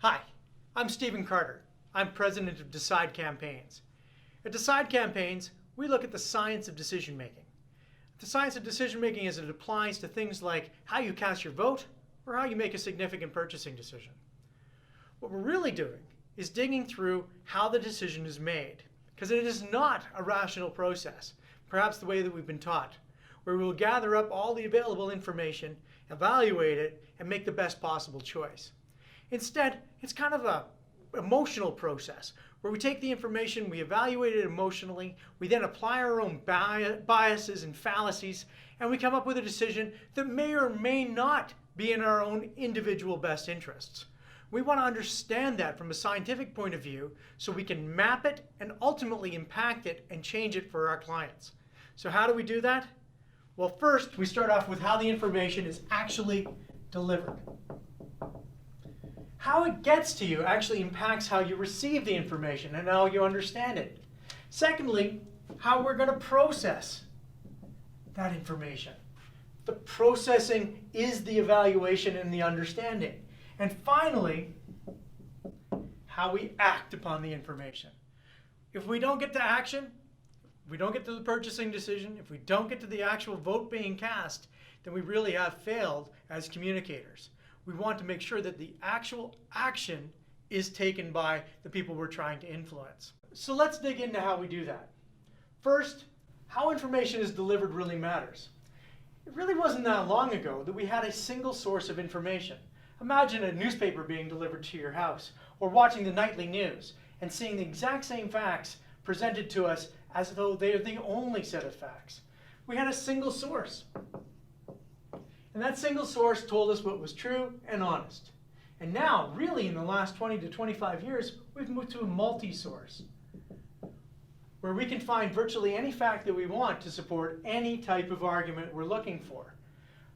Hi, I'm Stephen Carter. I'm president of Decide Campaigns. At Decide Campaigns, we look at the science of decision making. The science of decision making as it applies to things like how you cast your vote or how you make a significant purchasing decision. What we're really doing is digging through how the decision is made, because it is not a rational process, perhaps the way that we've been taught, where we will gather up all the available information, evaluate it, and make the best possible choice. Instead, it's kind of an emotional process where we take the information, we evaluate it emotionally, we then apply our own biases and fallacies, and we come up with a decision that may or may not be in our own individual best interests. We want to understand that from a scientific point of view so we can map it and ultimately impact it and change it for our clients. So how do we do that? Well, first, we start off with how the information is actually delivered. How it gets to you actually impacts how you receive the information and how you understand it. Secondly, how we're going to process that information. The processing is the evaluation and the understanding. And finally, how we act upon the information. If we don't get to action, if we don't get to the purchasing decision, if we don't get to the actual vote being cast, then we really have failed as communicators. We want to make sure that the actual action is taken by the people we're trying to influence. So let's dig into how we do that. First, how information is delivered really matters. It really wasn't that long ago that we had a single source of information. Imagine a newspaper being delivered to your house, or watching the nightly news and seeing the exact same facts presented to us as though they are the only set of facts. We had a single source. And that single source told us what was true and honest. And now, really in the last 20 to 25 years, we've moved to a multi-source, where we can find virtually any fact that we want to support any type of argument we're looking for.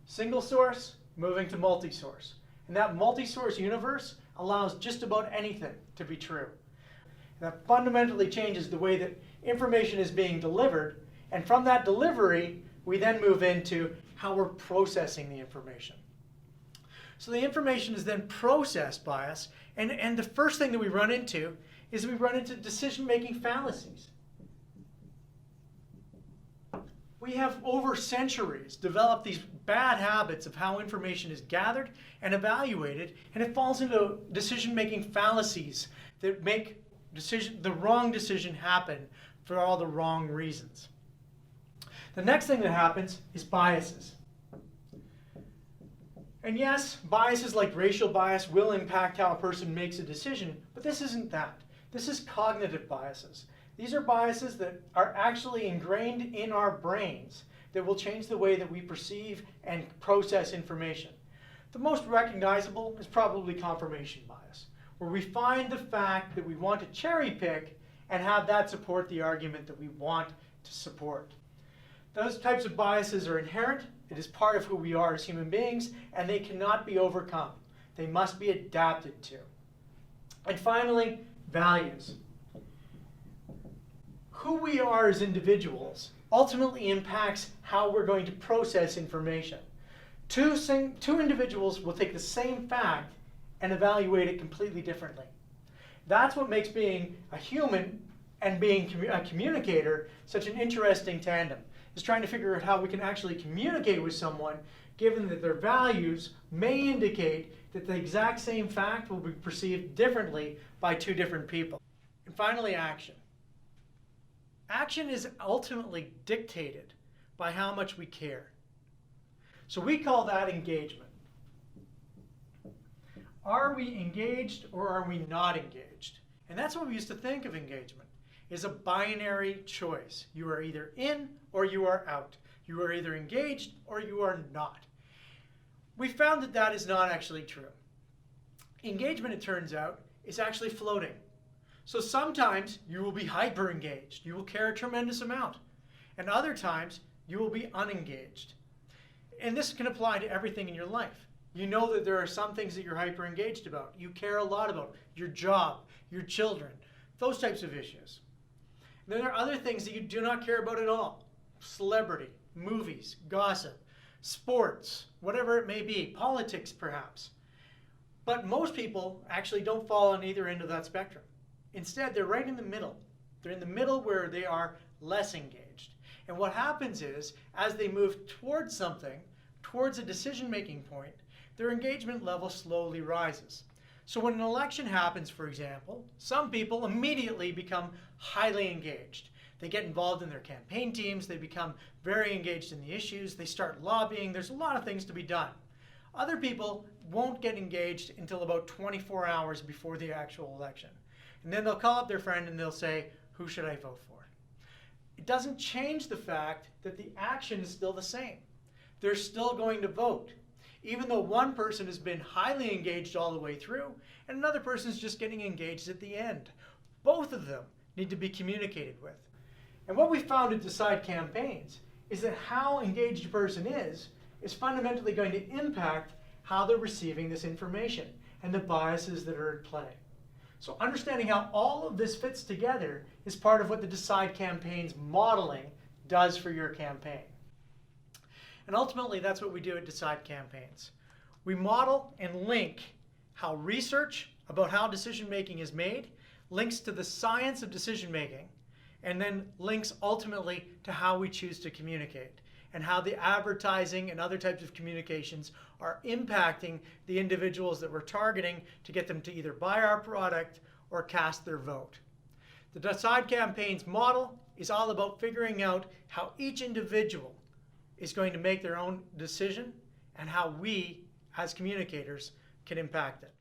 Single source, moving to multi-source. And that multi-source universe allows just about anything to be true. And that fundamentally changes the way that information is being delivered. And from that delivery, we then move into how we're processing the information. So the information is then processed by us, and the first thing that we run into is we run into decision-making fallacies. We have over centuries developed these bad habits of how information is gathered and evaluated, and it falls into decision-making fallacies that make the wrong decision happen for all the wrong reasons. The next thing that happens is biases. And yes, biases like racial bias will impact how a person makes a decision, but this isn't that. This is cognitive biases. These are biases that are actually ingrained in our brains that will change the way that we perceive and process information. The most recognizable is probably confirmation bias, where we find the fact that we want to cherry pick and have that support the argument that we want to support. Those types of biases are inherent. It is part of who we are as human beings, and they cannot be overcome. They must be adapted to. And finally, values. Who we are as individuals ultimately impacts how we're going to process information. Two individuals will take the same fact and evaluate it completely differently. That's what makes being a human and being a communicator such an interesting tandem, is trying to figure out how we can actually communicate with someone given that their values may indicate that the exact same fact will be perceived differently by two different people. And finally, action. Action is ultimately dictated by how much we care. So we call that engagement. Are we engaged or are we not engaged? And that's what we used to think of engagement, is a binary choice. You are either in or you are out. You are either engaged or you are not. We found that that is not actually true. Engagement, it turns out, is actually floating. So sometimes you will be hyper engaged. You will care a tremendous amount. And other times you will be unengaged. And this can apply to everything in your life. You know that there are some things that you're hyper engaged about. You care a lot about your job, your children, those types of issues. And then there are other things that you do not care about at all. Celebrity, movies, gossip, sports, whatever it may be, politics perhaps. But most people actually don't fall on either end of that spectrum. Instead, they're right in the middle. They're in the middle where they are less engaged. And what happens is, as they move towards something, towards a decision-making point, their engagement level slowly rises. So when an election happens, for example, some people immediately become highly engaged. They get involved in their campaign teams, they become very engaged in the issues, they start lobbying, there's a lot of things to be done. Other people won't get engaged until about 24 hours before the actual election. And then they'll call up their friend and they'll say, who should I vote for? It doesn't change the fact that the action is still the same. They're still going to vote, even though one person has been highly engaged all the way through and another person is just getting engaged at the end. Both of them need to be communicated with. And what we found at Decide Campaigns is that how engaged a person is fundamentally going to impact how they're receiving this information and the biases that are at play. So understanding how all of this fits together is part of what the Decide Campaigns modeling does for your campaign. And ultimately, that's what we do at Decide Campaigns. We model and link how research about how decision making is made links to the science of decision making, and then links ultimately to how we choose to communicate and how the advertising and other types of communications are impacting the individuals that we're targeting to get them to either buy our product or cast their vote. The Decide Campaigns model is all about figuring out how each individual is going to make their own decision and how we, as communicators, can impact it.